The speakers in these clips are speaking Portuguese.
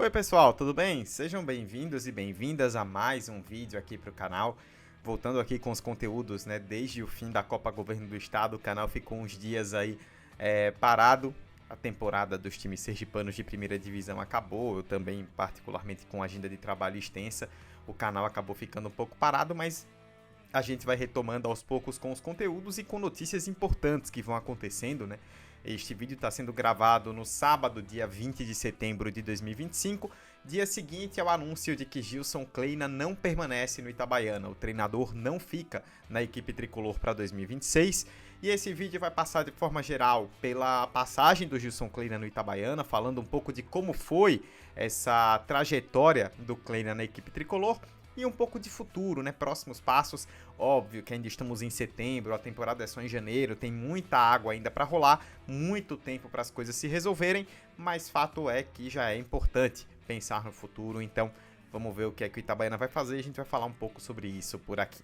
Oi pessoal, tudo bem? Sejam bem-vindos e bem-vindas a mais um vídeo aqui para o canal. Voltando aqui com os conteúdos, né? Desde o fim da Copa Governo do Estado, o canal ficou uns dias aí parado. A temporada dos times sergipanos de primeira divisão acabou, eu também particularmente com agenda de trabalho extensa, o canal acabou ficando um pouco parado, mas a gente vai retomando aos poucos com os conteúdos e com notícias importantes que vão acontecendo, né? Este vídeo está sendo gravado no sábado, dia 20 de setembro de 2025, dia seguinte ao anúncio de que Gilson Kleina não permanece no Itabaiana, o treinador não fica na equipe tricolor para 2026, e esse vídeo vai passar de forma geral pela passagem do Gilson Kleina no Itabaiana, falando um pouco de como foi essa trajetória do Kleina na equipe tricolor, e um pouco de futuro, né? Próximos passos. Óbvio que ainda estamos em setembro, a temporada é só em janeiro, tem muita água ainda para rolar, muito tempo para as coisas se resolverem, mas fato é que já é importante pensar no futuro, então vamos ver o que é que o Itabaiana vai fazer e a gente vai falar um pouco sobre isso por aqui.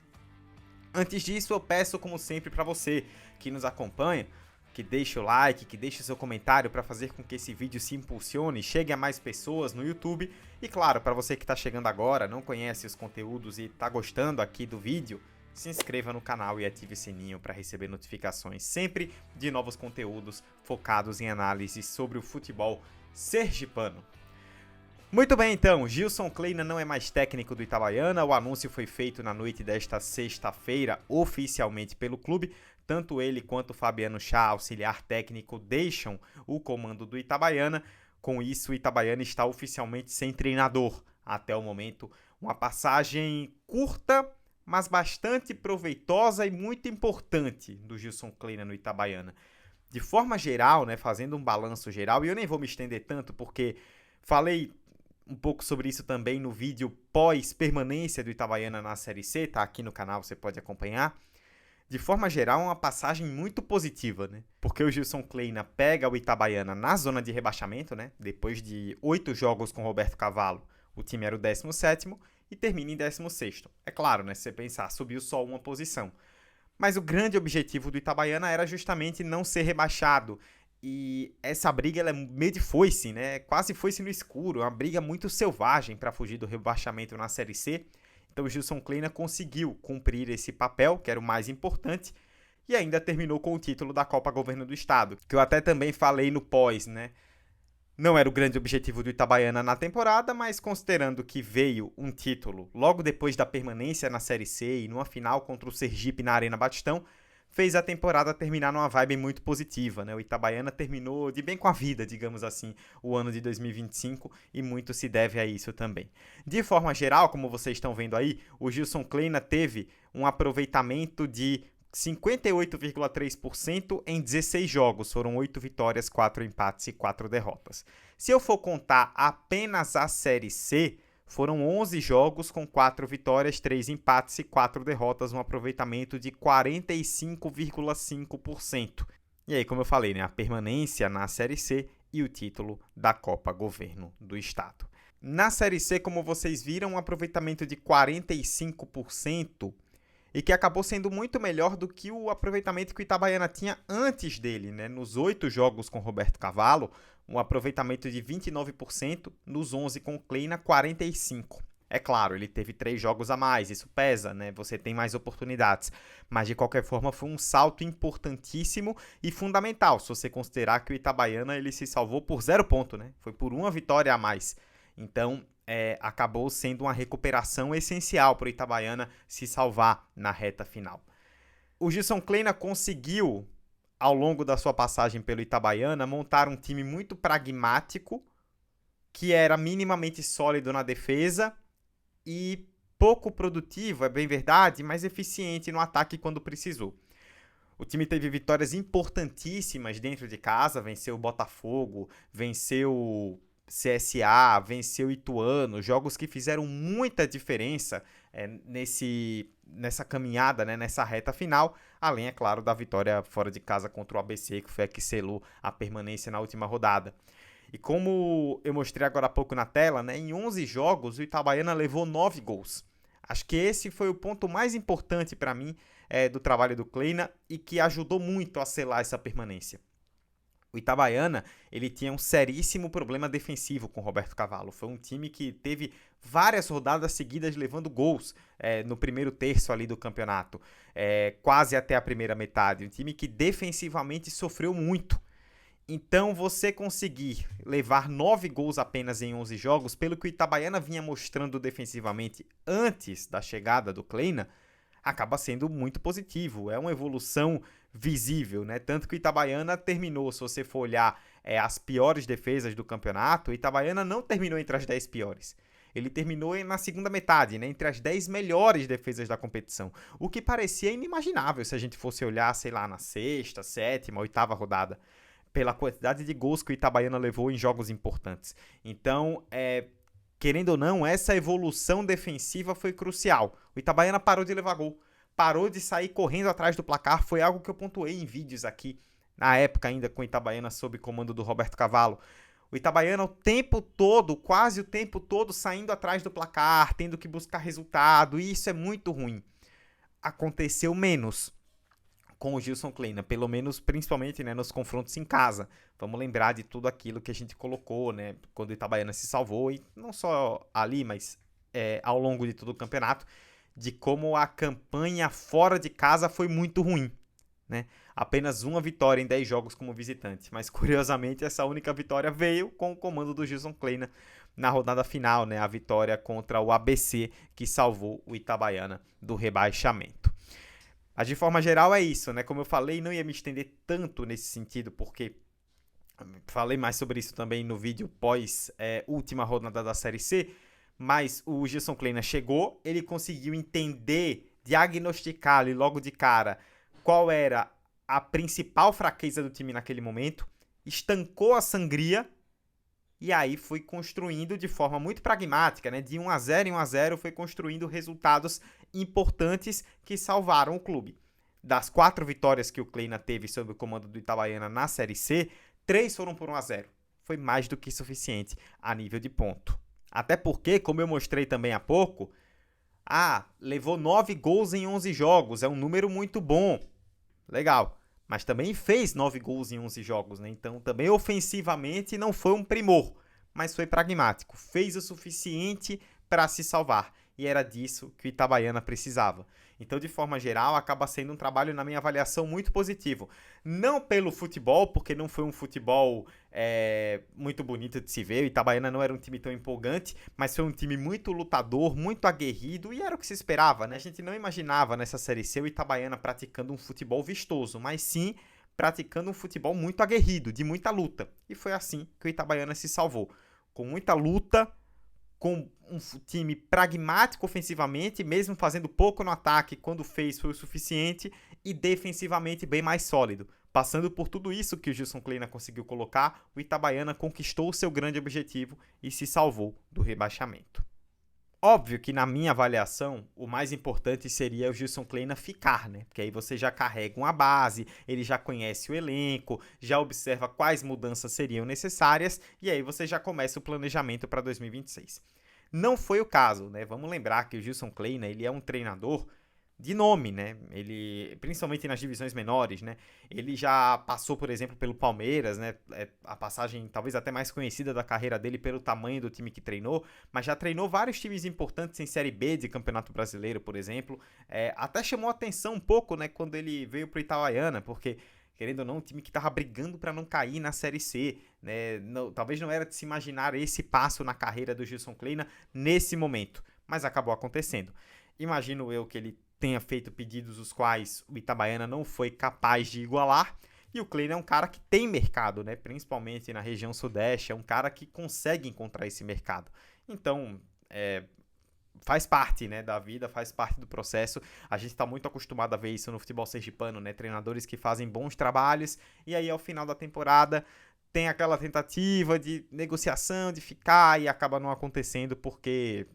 Antes disso, eu peço, como sempre, para você que nos acompanha, que deixe o like, que deixe o seu comentário para fazer com que esse vídeo se impulsione, chegue a mais pessoas no YouTube. E claro, para você que está chegando agora, não conhece os conteúdos e está gostando aqui do vídeo, se inscreva no canal e ative o sininho para receber notificações sempre de novos conteúdos focados em análises sobre o futebol sergipano. Muito bem, então, Gilson Kleina não é mais técnico do Itabaiana, o anúncio foi feito na noite desta sexta-feira, oficialmente pelo clube, tanto ele quanto Fabiano Chá, auxiliar técnico, deixam o comando do Itabaiana, com isso o Itabaiana está oficialmente sem treinador, até o momento, uma passagem curta, mas bastante proveitosa e muito importante do Gilson Kleina no Itabaiana. De forma geral, né, fazendo um balanço geral, e eu nem vou me estender tanto porque falei um pouco sobre isso também no vídeo pós-permanência do Itabaiana na Série C, tá aqui no canal, você pode acompanhar. De forma geral, é uma passagem muito positiva, né? Porque o Gilson Kleina pega o Itabaiana na zona de rebaixamento, né? Depois de 8 jogos com Roberto Cavalo, o time era o 17º e termina em 16º. É claro, né? Se você pensar, subiu só uma posição. Mas o grande objetivo do Itabaiana era justamente não ser rebaixado. E essa briga ela é meio de foice, né? Quase foice no escuro. É uma briga muito selvagem para fugir do rebaixamento na Série C. Então o Gilson Kleina conseguiu cumprir esse papel, que era o mais importante, e ainda terminou com o título da Copa Governo do Estado, que eu até também falei no pós, né? Não era o grande objetivo do Itabaiana na temporada, mas considerando que veio um título logo depois da permanência na Série C e numa final contra o Sergipe na Arena Batistão, fez a temporada terminar numa vibe muito positiva, né? O Itabaiana terminou de bem com a vida, digamos assim, o ano de 2025 e muito se deve a isso também. De forma geral, como vocês estão vendo aí, o Gilson Kleina teve um aproveitamento de 58,3% em 16 jogos, foram 8 vitórias, 4 empates e 4 derrotas. Se eu for contar apenas a Série C, foram 11 jogos com 4 vitórias, 3 empates e 4 derrotas, um aproveitamento de 45,5%. E aí, como eu falei, né, a permanência na Série C e o título da Copa Governo do Estado. Na Série C, como vocês viram, um aproveitamento de 45%, e que acabou sendo muito melhor do que o aproveitamento que o Itabaiana tinha antes dele, né? Nos 8 jogos com Roberto Cavalo, um aproveitamento de 29%, nos 11 com Kleina, 45%. É claro, ele teve 3 jogos a mais, isso pesa, né? Você tem mais oportunidades. Mas, de qualquer forma, foi um salto importantíssimo e fundamental, se você considerar que o Itabaiana ele se salvou por 0 ponto, né? Foi por uma vitória a mais. Então, acabou sendo uma recuperação essencial para o Itabaiana se salvar na reta final. O Gilson Kleina conseguiu, ao longo da sua passagem pelo Itabaiana, montar um time muito pragmático, que era minimamente sólido na defesa e pouco produtivo, é bem verdade, mas eficiente no ataque quando precisou. O time teve vitórias importantíssimas dentro de casa, venceu o Botafogo, venceu CSA, venceu Ituano, jogos que fizeram muita diferença nessa caminhada, né, nessa reta final, além, é claro, da vitória fora de casa contra o ABC, que foi a que selou a permanência na última rodada. E como eu mostrei agora há pouco na tela, né, em 11 jogos o Itabaiana levou 9 gols. Acho que esse foi o ponto mais importante para mim do trabalho do Kleina e que ajudou muito a selar essa permanência. O Itabaiana, ele tinha um seríssimo problema defensivo com o Roberto Cavalo. Foi um time que teve várias rodadas seguidas levando gols no primeiro terço ali do campeonato, quase até a primeira metade. Um time que defensivamente sofreu muito. Então, você conseguir levar 9 gols apenas em 11 jogos, pelo que o Itabaiana vinha mostrando defensivamente antes da chegada do Kleina, acaba sendo muito positivo. É uma evolução visível, né? Tanto que o Itabaiana terminou, se você for olhar as piores defesas do campeonato, o Itabaiana não terminou entre as 10 piores. Ele terminou na segunda metade, né, entre as 10 melhores defesas da competição. O que parecia inimaginável se a gente fosse olhar, sei lá, na sexta, sétima, oitava rodada, pela quantidade de gols que o Itabaiana levou em jogos importantes. Então, querendo ou não, essa evolução defensiva foi crucial. O Itabaiana parou de levar gol, parou de sair correndo atrás do placar, foi algo que eu pontuei em vídeos aqui, na época ainda com o Itabaiana sob comando do Roberto Cavalo. O Itabaiana o tempo todo, quase o tempo todo, saindo atrás do placar, tendo que buscar resultado, e isso é muito ruim. Aconteceu menos com o Gilson Kleina, pelo menos, principalmente, né, nos confrontos em casa. Vamos lembrar de tudo aquilo que a gente colocou, né, quando o Itabaiana se salvou, e não só ali, mas ao longo de todo o campeonato, de como a campanha fora de casa foi muito ruim, né? Apenas uma vitória em 10 jogos como visitante, mas curiosamente essa única vitória veio com o comando do Gilson Kleina na rodada final, né? A vitória contra o ABC, que salvou o Itabaiana do rebaixamento. Mas de forma geral é isso, né? Como eu falei, não ia me estender tanto nesse sentido, porque falei mais sobre isso também no vídeo pós última rodada da Série C, mas o Gilson Kleina chegou, ele conseguiu entender, diagnosticar ali logo de cara qual era a principal fraqueza do time naquele momento, estancou a sangria e aí foi construindo de forma muito pragmática, né? De 1-0 em 1-0 foi construindo resultados importantes que salvaram o clube. Das 4 vitórias que o Kleina teve sob o comando do Itabaiana na Série C, 3 foram por 1-0. Foi mais do que suficiente a nível de ponto. Até porque, como eu mostrei também há pouco, levou 9 gols em 11 jogos, é um número muito bom. Legal. Mas também fez 9 gols em 11 jogos, né? Então também ofensivamente não foi um primor, mas foi pragmático. Fez o suficiente para se salvar. E era disso que o Itabaiana precisava. Então, de forma geral, acaba sendo um trabalho, na minha avaliação, muito positivo. Não pelo futebol, porque não foi um futebol muito bonito de se ver. O Itabaiana não era um time tão empolgante, mas foi um time muito lutador, muito aguerrido, e era o que se esperava, né? A gente não imaginava nessa Série C o Itabaiana praticando um futebol vistoso, mas sim praticando um futebol muito aguerrido, de muita luta. E foi assim que o Itabaiana se salvou. Com muita luta, com um time pragmático ofensivamente, mesmo fazendo pouco no ataque, quando fez foi o suficiente, e defensivamente bem mais sólido. Passando por tudo isso que o Gilson Kleina conseguiu colocar, o Itabaiana conquistou o seu grande objetivo e se salvou do rebaixamento. Óbvio que na minha avaliação, o mais importante seria o Gilson Kleina ficar, né? Porque aí você já carrega uma base, ele já conhece o elenco, já observa quais mudanças seriam necessárias e aí você já começa o planejamento para 2026. Não foi o caso, né? Vamos lembrar que o Gilson Kleina, ele é um treinador de nome, né? Ele, principalmente nas divisões menores, né? Ele já passou, por exemplo, pelo Palmeiras, né? A passagem talvez até mais conhecida da carreira dele pelo tamanho do time que treinou, mas já treinou vários times importantes em Série B de Campeonato Brasileiro, por exemplo. Até chamou atenção um pouco, né? Quando ele veio pro Itabaiana, porque querendo ou não, um time que estava brigando para não cair na Série C, né? Não, talvez não era de se imaginar esse passo na carreira do Gilson Kleina nesse momento, mas acabou acontecendo. Imagino eu que ele tenha feito pedidos os quais o Itabaiana não foi capaz de igualar. E o Kleina é um cara que tem mercado, né? Principalmente na região sudeste, é um cara que consegue encontrar esse mercado. Então, faz parte, né, da vida, faz parte do processo. A gente está muito acostumado a ver isso no futebol sergipano, né? Treinadores que fazem bons trabalhos e aí ao final da temporada tem aquela tentativa de negociação, de ficar e acaba não acontecendo porque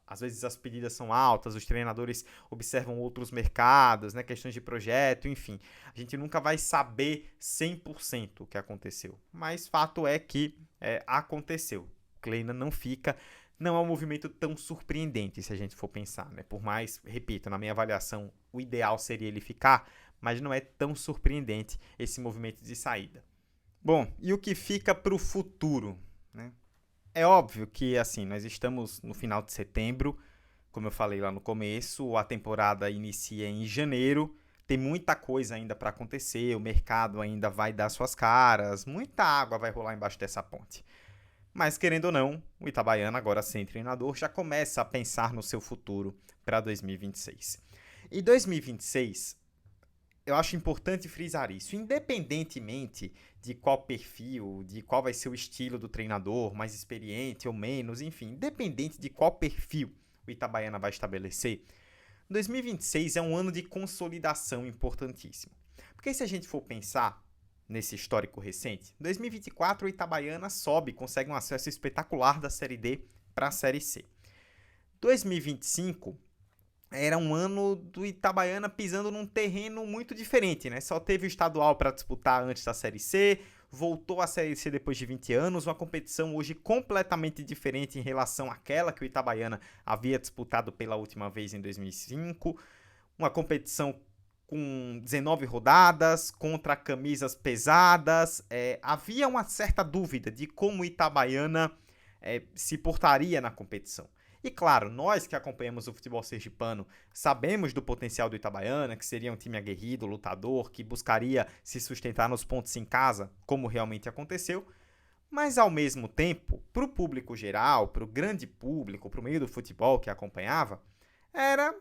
às vezes as pedidas são altas, os treinadores observam outros mercados, né, questões de projeto, enfim. A gente nunca vai saber 100% o que aconteceu, mas fato é que aconteceu. Kleina não fica, não é um movimento tão surpreendente se a gente for pensar, né? Por mais, repito, na minha avaliação, o ideal seria ele ficar, mas não é tão surpreendente esse movimento de saída. Bom, e o que fica para o futuro, né? É óbvio que, assim, nós estamos no final de setembro, como eu falei lá no começo, a temporada inicia em janeiro, tem muita coisa ainda para acontecer, o mercado ainda vai dar suas caras, muita água vai rolar embaixo dessa ponte. Mas, querendo ou não, o Itabaiana, agora sem treinador, já começa a pensar no seu futuro para 2026. E 2026, eu acho importante frisar isso, independentemente de qual perfil, de qual vai ser o estilo do treinador, mais experiente ou menos, enfim, independente de qual perfil o Itabaiana vai estabelecer, 2026 é um ano de consolidação importantíssimo. Porque se a gente for pensar nesse histórico recente, 2024 o Itabaiana sobe, consegue um acesso espetacular da Série D para a Série C. 2025 era um ano do Itabaiana pisando num terreno muito diferente, né? Só teve o estadual para disputar antes da Série C, voltou à Série C depois de 20 anos, uma competição hoje completamente diferente em relação àquela que o Itabaiana havia disputado pela última vez em 2005, uma competição com 19 rodadas, contra camisas pesadas, havia uma certa dúvida de como o Itabaiana se portaria na competição. E claro, nós que acompanhamos o futebol sergipano sabemos do potencial do Itabaiana, que seria um time aguerrido, lutador, que buscaria se sustentar nos pontos em casa, como realmente aconteceu. Mas ao mesmo tempo, para o público geral, para o grande público, para o meio do futebol que acompanhava, era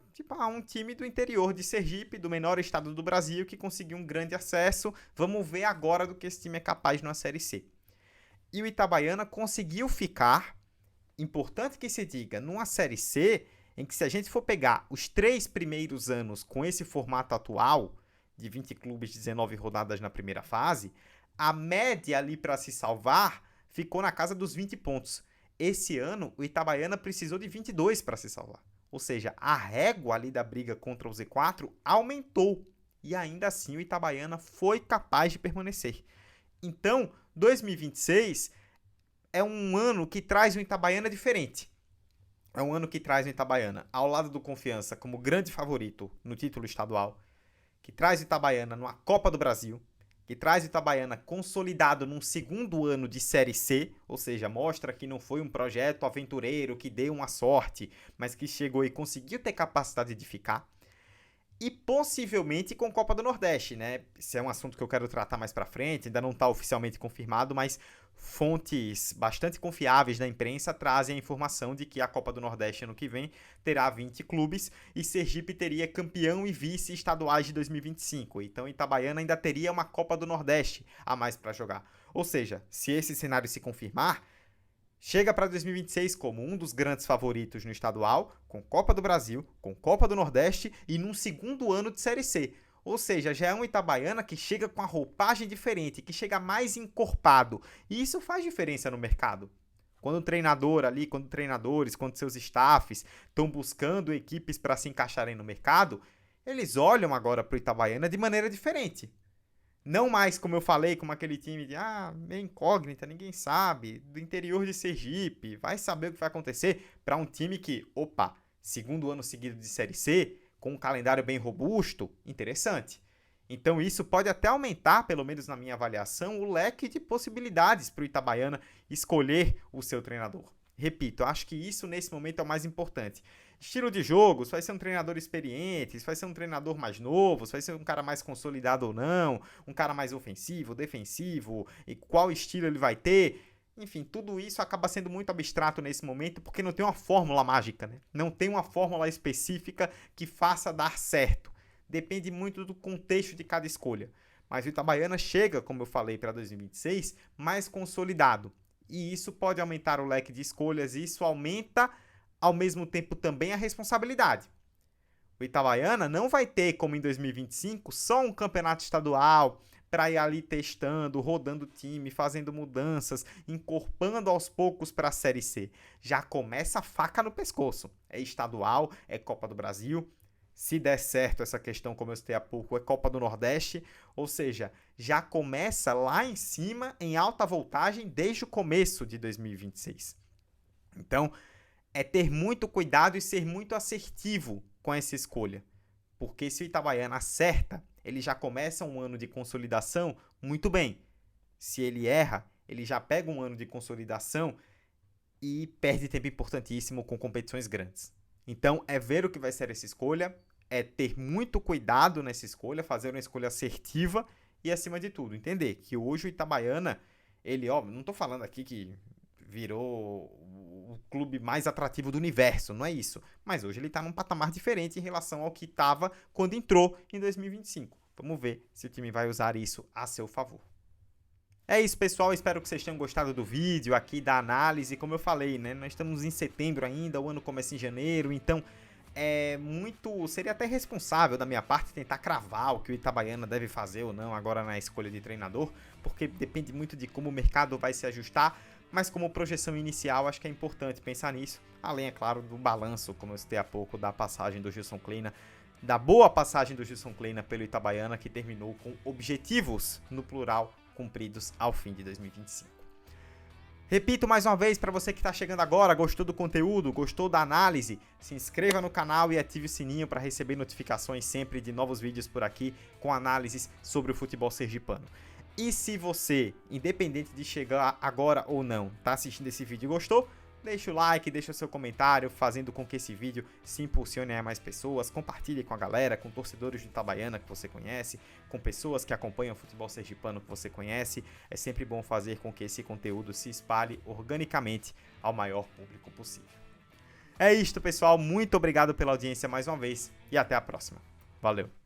um time do interior de Sergipe, do menor estado do Brasil, que conseguiu um grande acesso. Vamos ver agora do que esse time é capaz na Série C. E o Itabaiana conseguiu ficar, importante que se diga, numa Série C, em que se a gente for pegar os 3 primeiros anos com esse formato atual, de 20 clubes, 19 rodadas na primeira fase, a média ali para se salvar ficou na casa dos 20 pontos. Esse ano, o Itabaiana precisou de 22 para se salvar. Ou seja, a régua ali da briga contra o Z4 aumentou. E ainda assim o Itabaiana foi capaz de permanecer. Então, 2026 é um ano que traz um Itabaiana diferente. É um ano que traz o Itabaiana ao lado do Confiança como grande favorito no título estadual, que traz o Itabaiana numa Copa do Brasil, que traz o Itabaiana consolidado num segundo ano de Série C, ou seja, mostra que não foi um projeto aventureiro que deu uma sorte, mas que chegou e conseguiu ter capacidade de ficar. E possivelmente com Copa do Nordeste, né? Esse é um assunto que eu quero tratar mais pra frente, ainda não está oficialmente confirmado, mas fontes bastante confiáveis da imprensa trazem a informação de que a Copa do Nordeste ano que vem terá 20 clubes e Sergipe teria campeão e vice estaduais de 2025. Então Itabaiana ainda teria uma Copa do Nordeste a mais para jogar. Ou seja, se esse cenário se confirmar, chega para 2026 como um dos grandes favoritos no estadual, com Copa do Brasil, com Copa do Nordeste e num segundo ano de Série C. Ou seja, já é um Itabaiana que chega com a roupagem diferente, que chega mais encorpado. E isso faz diferença no mercado. Quando o treinador ali, quando treinadores, quando seus staffs estão buscando equipes para se encaixarem no mercado, eles olham agora para o Itabaiana de maneira diferente. Não mais, como eu falei, como aquele time de meio incógnita, ninguém sabe, do interior de Sergipe, vai saber o que vai acontecer, para um time que, segundo ano seguido de Série C, com um calendário bem robusto, interessante. Então isso pode até aumentar, pelo menos na minha avaliação, o leque de possibilidades para o Itabaiana escolher o seu treinador. Repito, eu acho que isso nesse momento é o mais importante. Estilo de jogo, se vai ser um treinador experiente, se vai ser um treinador mais novo, se vai ser um cara mais consolidado ou não, um cara mais ofensivo, defensivo, e qual estilo ele vai ter. Enfim, tudo isso acaba sendo muito abstrato nesse momento porque não tem uma fórmula mágica, né? Não tem uma fórmula específica que faça dar certo. Depende muito do contexto de cada escolha. Mas o Itabaiana chega, como eu falei, para 2026 mais consolidado. E isso pode aumentar o leque de escolhas e isso aumenta ao mesmo tempo também a responsabilidade. O Itabaiana não vai ter, como em 2025, só um campeonato estadual para ir ali testando, rodando o time, fazendo mudanças, encorpando aos poucos para a Série C. Já começa a faca no pescoço. É estadual, é Copa do Brasil. Se der certo essa questão, como eu citei há pouco, é Copa do Nordeste. Ou seja, já começa lá em cima, em alta voltagem, desde o começo de 2026. Então, é ter muito cuidado e ser muito assertivo com essa escolha. Porque se o Itabaiana acerta, ele já começa um ano de consolidação muito bem. Se ele erra, ele já pega um ano de consolidação e perde tempo importantíssimo com competições grandes. Então, é ver o que vai ser essa escolha, é ter muito cuidado nessa escolha, fazer uma escolha assertiva e, acima de tudo, entender que hoje o Itabaiana, ele, ó, não estou falando aqui que virou o clube mais atrativo do universo, não é isso. Mas hoje ele está num patamar diferente em relação ao que estava quando entrou em 2025. Vamos ver se o time vai usar isso a seu favor. É isso, pessoal. Espero que vocês tenham gostado do vídeo aqui da análise. Como eu falei, né? Nós estamos em setembro ainda, o ano começa em janeiro, então seria até responsável da minha parte tentar cravar o que o Itabaiana deve fazer ou não agora na escolha de treinador, porque depende muito de como o mercado vai se ajustar, mas como projeção inicial acho que é importante pensar nisso, além, é claro, do balanço, como eu citei há pouco, da passagem do Gilson Kleina, da boa passagem do Gilson Kleina pelo Itabaiana, que terminou com objetivos, no plural, cumpridos ao fim de 2025. Repito mais uma vez para você que está chegando agora, gostou do conteúdo, gostou da análise, se inscreva no canal e ative o sininho para receber notificações sempre de novos vídeos por aqui com análises sobre o futebol sergipano. E se você, independente de chegar agora ou não, está assistindo esse vídeo e gostou, deixa o like, deixa o seu comentário, fazendo com que esse vídeo se impulsione a mais pessoas, compartilhe com a galera, com torcedores do Itabaiana que você conhece, com pessoas que acompanham o futebol sergipano que você conhece. É sempre bom fazer com que esse conteúdo se espalhe organicamente ao maior público possível. É isto, pessoal. Muito obrigado pela audiência mais uma vez e até a próxima. Valeu!